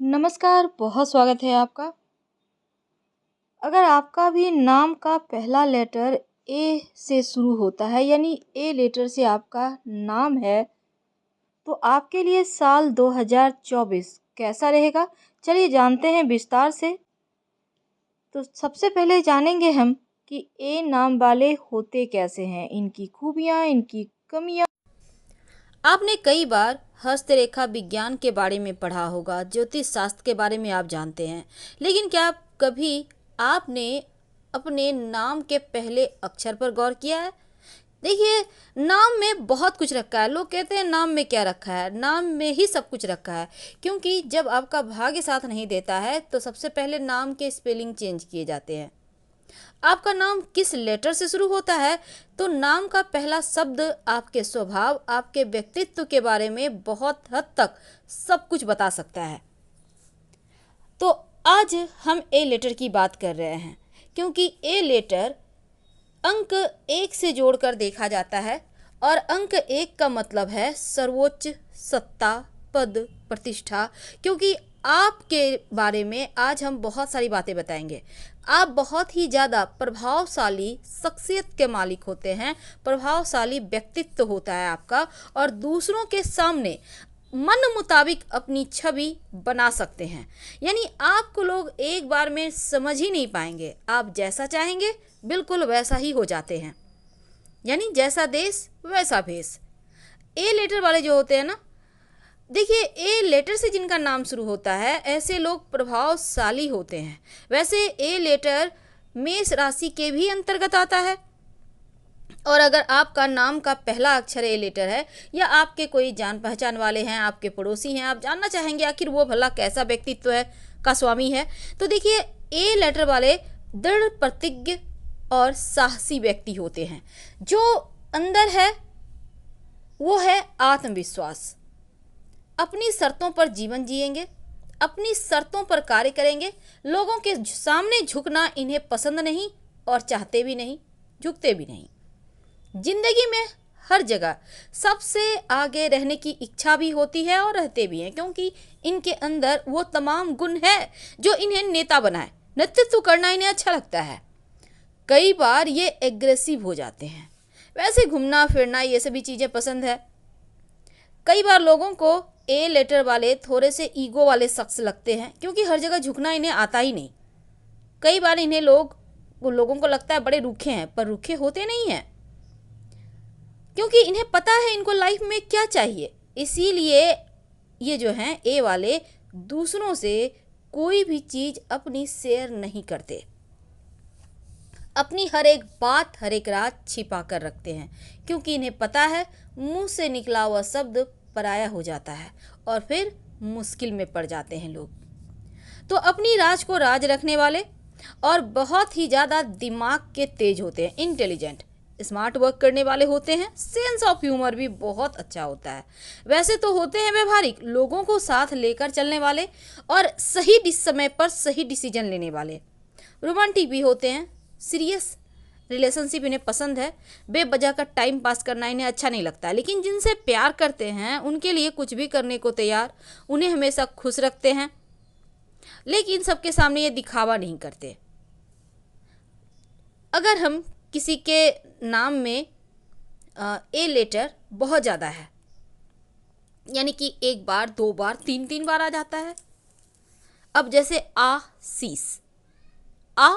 नमस्कार, बहुत स्वागत है आपका। अगर आपका भी नाम का पहला लेटर ए से शुरू होता है यानी ए लेटर से आपका नाम है, तो आपके लिए साल 2024 कैसा रहेगा? चलिए जानते हैं विस्तार से। तो सबसे पहले जानेंगे हम कि ए नाम वाले होते कैसे हैं, इनकी खूबियाँ, इनकी कमियाँ। आपने कई बार हस्तरेखा विज्ञान के बारे में पढ़ा होगा, ज्योतिष शास्त्र के बारे में आप जानते हैं, लेकिन क्या कभी आपने अपने नाम के पहले अक्षर पर गौर किया है? देखिए, नाम में बहुत कुछ रखा है। लोग कहते हैं नाम में क्या रखा है, नाम में ही सब कुछ रखा है। क्योंकि जब आपका भाग्य साथ नहीं देता है तो सबसे पहले नाम के स्पेलिंग चेंज किए जाते हैं। आपका नाम किस लेटर से शुरू होता है, तो नाम का पहला शब्द आपके स्वभाव, आपके व्यक्तित्व के बारे में बहुत हद तक सब कुछ बता सकता है। तो आज हम ए लेटर की बात कर रहे हैं, क्योंकि ए लेटर अंक 1 से जोड़कर देखा जाता है और अंक 1 का मतलब है सर्वोच्च, सत्ता, पद, प्रतिष्ठा। क्योंकि आपके बारे में आज हम बहुत सारी बातें बताएंगे। आप बहुत ही ज़्यादा प्रभावशाली शख्सियत के मालिक होते हैं, प्रभावशाली व्यक्तित्व होता है आपका, और दूसरों के सामने मन मुताबिक अपनी छवि बना सकते हैं। यानी आपको लोग एक बार में समझ ही नहीं पाएंगे, आप जैसा चाहेंगे बिल्कुल वैसा ही हो जाते हैं। यानी जैसा देश वैसा भेष। ए लेटर वाले जो होते हैं ना, देखिए, ए लेटर से जिनका नाम शुरू होता है ऐसे लोग प्रभावशाली होते हैं। वैसे ए लेटर मेष राशि के भी अंतर्गत आता है, और अगर आपका नाम का पहला अक्षर ए लेटर है या आपके कोई जान पहचान वाले हैं, आपके पड़ोसी हैं, आप जानना चाहेंगे आखिर वो भला कैसा व्यक्तित्व है, का स्वामी है, तो देखिए, ए लेटर वाले दृढ़ प्रतिज्ञ और साहसी व्यक्ति होते हैं। जो अंदर है वो है आत्मविश्वास। अपनी शर्तों पर जीवन जिएंगे, अपनी शर्तों पर कार्य करेंगे। लोगों के सामने झुकना इन्हें पसंद नहीं और चाहते भी नहीं, झुकते भी नहीं। जिंदगी में हर जगह सबसे आगे रहने की इच्छा भी होती है और रहते भी हैं, क्योंकि इनके अंदर वो तमाम गुण है जो इन्हें नेता बनाए। नेतृत्व करना इन्हें अच्छा लगता है। कई बार ये एग्रेसिव हो जाते हैं। वैसे घूमना फिरना ये सभी चीज़ें पसंद है। कई बार लोगों को ए लेटर वाले थोड़े से ईगो वाले शख्स लगते हैं, क्योंकि हर जगह झुकना इन्हें आता ही नहीं। कई बार इन्हें लोगों को लगता है बड़े रूखे हैं, पर रूखे होते नहीं हैं, क्योंकि इन्हें पता है इनको लाइफ में क्या चाहिए। इसीलिए ये जो हैं ए वाले दूसरों से कोई भी चीज़ अपनी शेयर नहीं करते। अपनी हर एक बात, हर एक रात छिपा कर रखते हैं, क्योंकि इन्हें पता है मुंह से निकला हुआ शब्द पराया हो जाता है और फिर मुश्किल में पड़ जाते हैं लोग। तो अपनी राज को राज रखने वाले और बहुत ही ज़्यादा दिमाग के तेज होते हैं, इंटेलिजेंट, स्मार्ट वर्क करने वाले होते हैं। सेंस ऑफ ह्यूमर भी बहुत अच्छा होता है। वैसे तो होते हैं व्यवहारिक, लोगों को साथ लेकर चलने वाले और सही समय पर सही डिसीजन लेने वाले। रोमांटिक भी होते हैं, सीरियस रिलेशनशिप इन्हें पसंद है। बेवजह का टाइम पास करना इन्हें अच्छा नहीं लगता है, लेकिन जिनसे प्यार करते हैं उनके लिए कुछ भी करने को तैयार, उन्हें हमेशा खुश रखते हैं, लेकिन सबके सामने ये दिखावा नहीं करते। अगर हम किसी के नाम में ए लेटर बहुत ज़्यादा है, यानी कि एक बार, दो बार, तीन बार आ जाता है। अब जैसे आशीष, आ,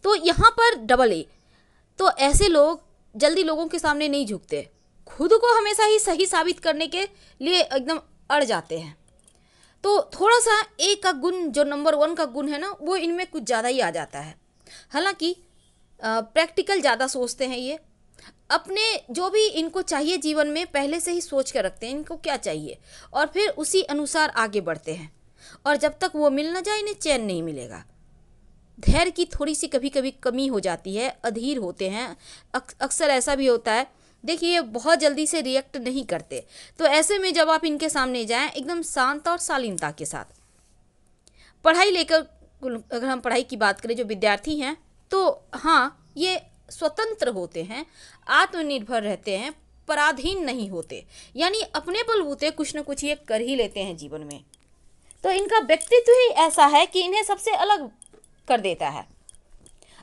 तो यहाँ पर डबल ए, तो ऐसे लोग जल्दी लोगों के सामने नहीं झुकते, खुद को हमेशा ही सही साबित करने के लिए एकदम अड़ जाते हैं। तो थोड़ा सा ए का गुण, जो नंबर 1 का गुण है ना, वो इनमें कुछ ज़्यादा ही आ जाता है। हालांकि प्रैक्टिकल ज़्यादा सोचते हैं ये, अपने जो भी इनको चाहिए जीवन में पहले से ही सोच कर रखते हैं इनको क्या चाहिए, और फिर उसी अनुसार आगे बढ़ते हैं। और जब तक वो मिल ना जाए इन्हें चैन नहीं मिलेगा। धैर्य की थोड़ी सी कभी कभी कमी हो जाती है, अधीर होते हैं। अक्सर ऐसा भी होता है, देखिए, बहुत जल्दी से रिएक्ट नहीं करते। तो ऐसे में जब आप इनके सामने जाएं एकदम शांत और शालीनता के साथ। पढ़ाई लेकर अगर हम पढ़ाई की बात करें, जो विद्यार्थी हैं, तो हाँ, ये स्वतंत्र होते हैं, आत्मनिर्भर रहते हैं, पराधीन नहीं होते, यानी अपने बलबूते कुछ न कुछ ये कर ही लेते हैं जीवन में। तो इनका व्यक्तित्व ही ऐसा है कि इन्हें सबसे अलग कर देता है।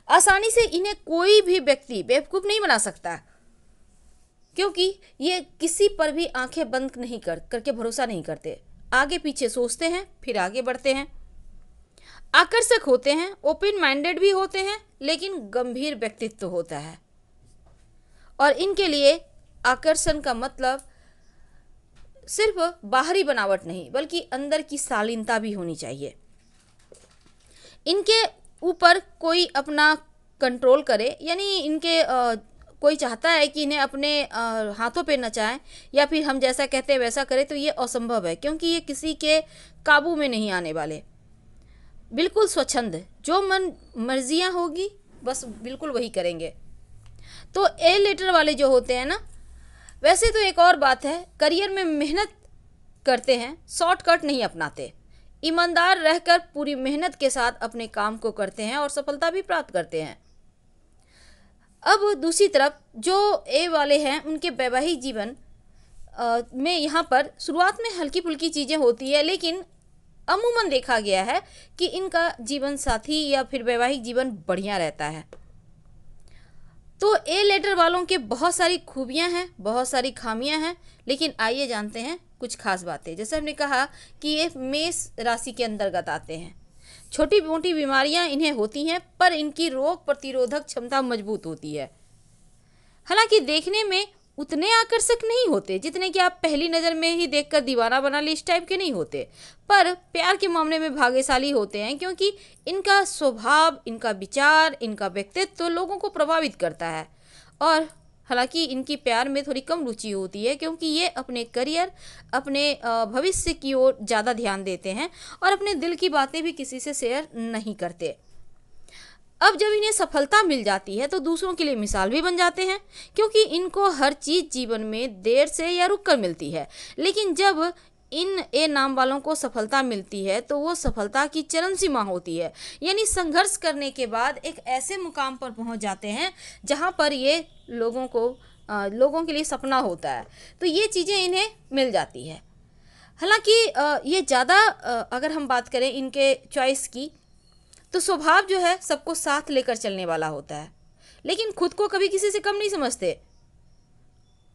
आसानी से इन्हें कोई भी व्यक्ति बेवकूफ़ नहीं बना सकता, क्योंकि ये किसी पर भी आंखें बंद नहीं करके भरोसा नहीं करते। आगे पीछे सोचते हैं, फिर आगे बढ़ते हैं। आकर्षक होते हैं, ओपन माइंडेड भी होते हैं, लेकिन गंभीर व्यक्तित्व होता है। और इनके लिए आकर्षण का मतलब सिर्फ बाहरी बनावट नहीं, बल्कि अंदर की शालीनता भी होनी चाहिए। इनके ऊपर कोई अपना कंट्रोल करे, यानी इनके कोई चाहता है कि इन्हें अपने हाथों पे नचाएं या फिर हम जैसा कहते हैं वैसा करें, तो ये असंभव है, क्योंकि ये किसी के काबू में नहीं आने वाले। बिल्कुल स्वच्छंद, जो मन मर्जियां होगी बस बिल्कुल वही करेंगे। तो ए लेटर वाले जो होते हैं ना, वैसे तो एक और बात है, करियर में मेहनत करते हैं, शॉर्टकट नहीं अपनाते, ईमानदार रहकर पूरी मेहनत के साथ अपने काम को करते हैं और सफलता भी प्राप्त करते हैं। अब दूसरी तरफ जो ए वाले हैं, उनके वैवाहिक जीवन में यहाँ पर शुरुआत में हल्की फुल्की चीज़ें होती है, लेकिन अमूमन देखा गया है कि इनका जीवन साथी या फिर वैवाहिक जीवन बढ़िया रहता है। तो ए लेटर वालों के बहुत सारी खूबियां हैं, बहुत सारी खामियां हैं, लेकिन आइए जानते हैं कुछ खास बातें। जैसे हमने कहा कि ये मेष राशि के अंतर्गत आते हैं। छोटी मोटी बीमारियां इन्हें होती हैं, पर इनकी रोग प्रतिरोधक क्षमता मजबूत होती है। हालांकि देखने में उतने आकर्षक नहीं होते जितने कि आप पहली नज़र में ही देखकर दीवाना बना ले, इस टाइप के नहीं होते, पर प्यार के मामले में भाग्यशाली होते हैं, क्योंकि इनका स्वभाव, इनका विचार, इनका व्यक्तित्व तो लोगों को प्रभावित करता है। और हालांकि इनकी प्यार में थोड़ी कम रुचि होती है, क्योंकि ये अपने करियर, अपने भविष्य की ओर ज़्यादा ध्यान देते हैं और अपने दिल की बातें भी किसी से शेयर नहीं करते। अब जब इन्हें सफलता मिल जाती है तो दूसरों के लिए मिसाल भी बन जाते हैं, क्योंकि इनको हर चीज़ जीवन में देर से या रुक कर मिलती है, लेकिन जब इन ए नाम वालों को सफलता मिलती है तो वो सफलता की चरम सीमा होती है, यानी संघर्ष करने के बाद एक ऐसे मुकाम पर पहुंच जाते हैं जहां पर ये लोगों के लिए सपना होता है। तो ये चीज़ें इन्हें मिल जाती है। हालांकि ये ज़्यादा अगर हम बात करें इनके चॉइस की, तो स्वभाव जो है सबको साथ लेकर चलने वाला होता है, लेकिन खुद को कभी किसी से कम नहीं समझते।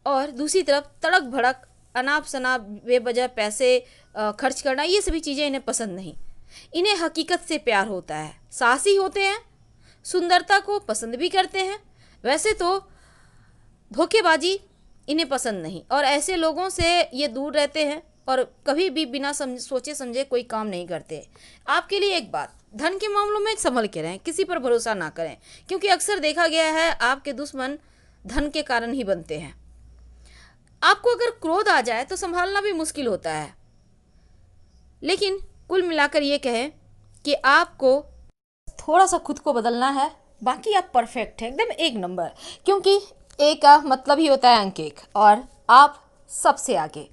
और दूसरी तरफ तड़क भड़क, अनाप शनाप, बेवजह पैसे खर्च करना, ये सभी चीज़ें इन्हें पसंद नहीं। इन्हें हकीकत से प्यार होता है, साहसी होते हैं, सुंदरता को पसंद भी करते हैं। वैसे तो धोखेबाजी इन्हें पसंद नहीं, और ऐसे लोगों से ये दूर रहते हैं और कभी भी बिना सोचे समझे कोई काम नहीं करते। आपके लिए एक बात, धन के मामलों में संभल के रहें, किसी पर भरोसा ना करें, क्योंकि अक्सर देखा गया है आपके दुश्मन धन के कारण ही बनते हैं। आपको अगर क्रोध आ जाए तो संभालना भी मुश्किल होता है, लेकिन कुल मिलाकर ये कहें कि आपको थोड़ा सा खुद को बदलना है, बाकी आप परफेक्ट है, एकदम एक नंबर, क्योंकि ए का मतलब ही होता है अंक एक, और आप सबसे आगे।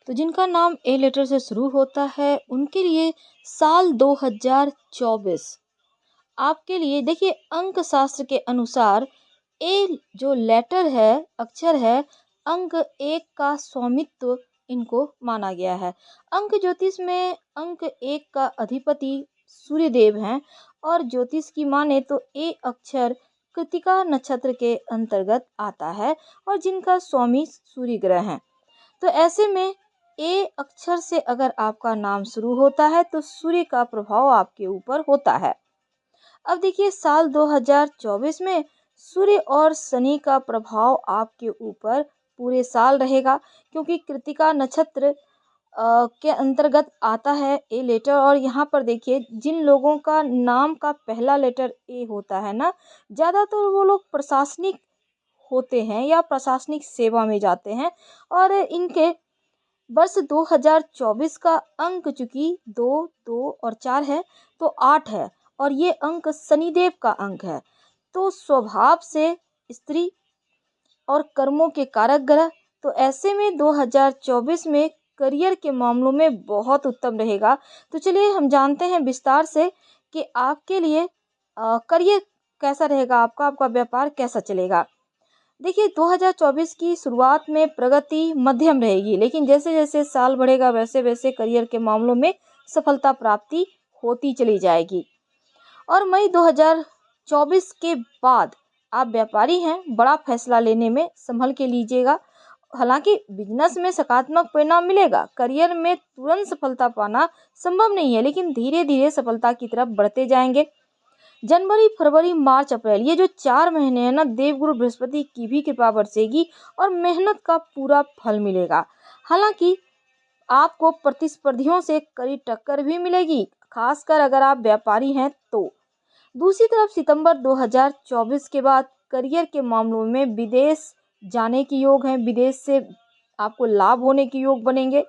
तो जिनका नाम ए लेटर से शुरू होता है उनके लिए साल 2024 आपके लिए, देखिए अंक शास्त्र के अनुसार ए जो लेटर है, अक्षर है, अंक एक का स्वामित्व इनको माना गया है। अंक ज्योतिष में अंक एक का अधिपति सूर्यदेव हैं, और ज्योतिष की माने तो ए अक्षर कृतिका नक्षत्र के अंतर्गत आता है और जिनका स्वामी सूर्य ग्रह हैं। तो ऐसे में ए अक्षर से अगर आपका नाम शुरू होता है तो सूर्य का प्रभाव आपके ऊपर होता है। अब देखिए साल 2024 में सूर्य और शनि का प्रभाव आपके ऊपर पूरे साल रहेगा, क्योंकि कृतिका नक्षत्र के अंतर्गत आता है ए लेटर। और यहाँ पर देखिए जिन लोगों का नाम का पहला लेटर ए होता है ना, ज़्यादातर वो लोग प्रशासनिक होते हैं या प्रशासनिक सेवा में जाते हैं। और इनके वर्ष 2024 का अंक चूंकि 2, 2 और 4 है तो 8 है, और ये अंक शनिदेव का अंक है। तो स्वभाव से स्त्री और कर्मों के कारक ग्रह, तो ऐसे में 2024 में करियर के मामलों में बहुत उत्तम रहेगा। तो चलिए हम जानते हैं विस्तार से कि आपके लिए करियर कैसा रहेगा, आपका व्यापार कैसा चलेगा। देखिए 2024 की शुरुआत में प्रगति मध्यम रहेगी, लेकिन जैसे जैसे साल बढ़ेगा वैसे वैसे करियर के मामलों में सफलता प्राप्ति होती चली जाएगी। और मई 2024 के बाद आप व्यापारी हैं, बड़ा फैसला लेने में संभल के लीजिएगा। हालांकि बिजनेस में सकारात्मक परिणाम मिलेगा। करियर में तुरंत सफलता पाना संभव नहीं है, लेकिन धीरे धीरे सफलता की तरफ बढ़ते जाएंगे। जनवरी, फरवरी, मार्च, अप्रैल, ये जो 4 महीने हैं ना, देवगुरु बृहस्पति की भी कृपा बरसेगी और मेहनत का पूरा फल मिलेगा। हालांकि आपको प्रतिस्पर्धियों से कड़ी टक्कर भी मिलेगी, खासकर अगर आप व्यापारी हैं तो। दूसरी तरफ सितंबर 2024 के बाद करियर के मामलों में विदेश जाने के योग हैं, विदेश से आपको लाभ होने के योग बनेंगे।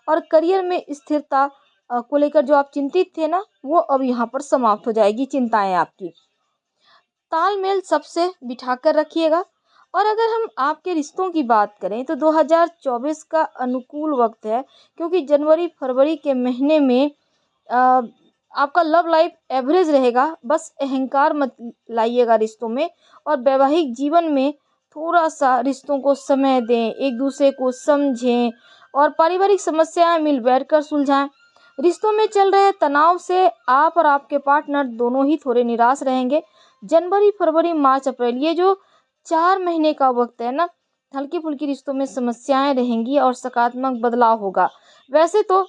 और करियर में स्थिरता को लेकर जो आप चिंतित थे ना, वो अब यहाँ पर समाप्त हो जाएगी चिंताएं आपकी। तालमेल सबसे बिठाकर रखिएगा। और अगर हम आपके रिश्तों की बात करें तो 2024 का अनुकूल वक्त है, क्योंकि जनवरी फरवरी के महीने में आपका लव लाइफ एवरेज रहेगा। बस अहंकार मत लाइएगा रिश्तों में, और वैवाहिक जीवन में थोड़ा सा रिश्तों को समय दें, एक दूसरे को समझें और पारिवारिक समस्याएं मिल बैठकर सुलझाएं। रिश्तों में चल रहे तनाव से आप और आपके पार्टनर दोनों ही थोड़े निराश रहेंगे। जनवरी, फरवरी, मार्च, अप्रैल, ये जो 4 महीने का वक्त है ना, हल्की फुल्की रिश्तों में समस्याएं रहेंगी और सकारात्मक बदलाव होगा। वैसे तो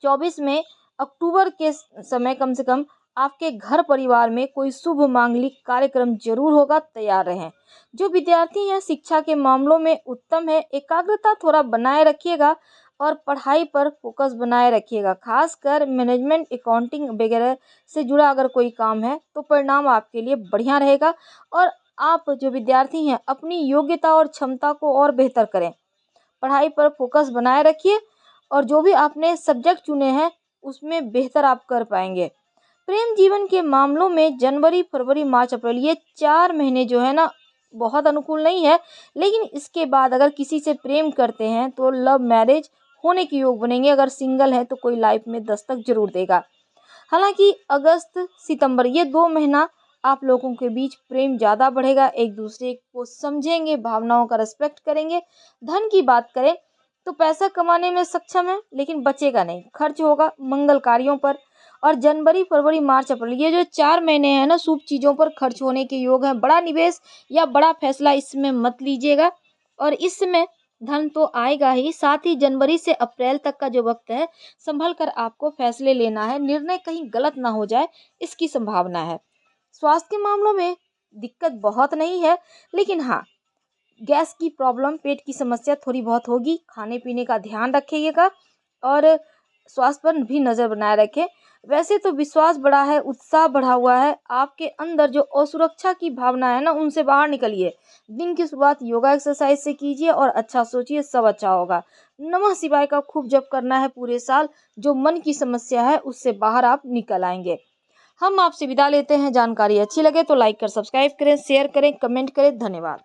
24 में अक्टूबर के समय कम से कम आपके घर परिवार में कोई शुभ मांगलिक कार्यक्रम जरूर होगा, तैयार रहें। जो विद्यार्थी हैं शिक्षा के मामलों में उत्तम है, एकाग्रता थोड़ा बनाए रखिएगा और पढ़ाई पर फोकस बनाए रखिएगा। खासकर मैनेजमेंट, अकाउंटिंग वगैरह से जुड़ा अगर कोई काम है तो परिणाम आपके लिए बढ़िया रहेगा। और आप जो विद्यार्थी हैं अपनी योग्यता और क्षमता को और बेहतर करें, पढ़ाई पर फोकस बनाए रखिए और जो भी आपने सब्जेक्ट चुने हैं उसमें बेहतर आप कर पाएंगे। प्रेम जीवन के मामलों में जनवरी, फरवरी, मार्च, अप्रैल, ये 4 महीने जो है ना बहुत अनुकूल नहीं है, लेकिन इसके बाद अगर किसी से प्रेम करते हैं तो लव मैरिज होने के योग बनेंगे। अगर सिंगल है तो कोई लाइफ में दस्तक जरूर देगा। हालांकि अगस्त, सितंबर, ये 2 महीना आप लोगों के बीच प्रेम ज़्यादा बढ़ेगा, एक दूसरे को समझेंगे, भावनाओं का रिस्पेक्ट करेंगे। धन की बात करें तो पैसा कमाने में सक्षम है, लेकिन बचेगा नहीं, खर्च होगा मंगल कार्यों पर। और जनवरी, फरवरी, मार्च, अप्रैल, ये जो 4 महीने हैं ना, शुभ चीज़ों पर खर्च होने के योग हैं। बड़ा निवेश या बड़ा फैसला इसमें मत लीजिएगा, और इसमें धन तो आएगा ही, साथ ही जनवरी से अप्रैल तक का जो वक्त है संभल कर आपको फैसले लेना है, निर्णय कहीं गलत ना हो जाए इसकी संभावना है। स्वास्थ्य के मामलों में दिक्कत बहुत नहीं है, लेकिन हाँ, गैस की प्रॉब्लम, पेट की समस्या थोड़ी बहुत होगी। खाने पीने का ध्यान रखिएगा और स्वास्थ्य पर भी नज़र बनाए रखें। वैसे तो विश्वास बढ़ा है, उत्साह बढ़ा हुआ है, आपके अंदर जो असुरक्षा की भावना है ना, उनसे बाहर निकलिए। दिन की शुरुआत योगा एक्सरसाइज से कीजिए और अच्छा सोचिए, सब अच्छा होगा। नमः शिवाय का खूब जप करना है पूरे साल, जो मन की समस्या है उससे बाहर आप निकल आएंगे। हम आपसे विदा लेते हैं। जानकारी अच्छी लगे तो लाइक कर सब्सक्राइब करें, शेयर करें, कमेंट करें। धन्यवाद।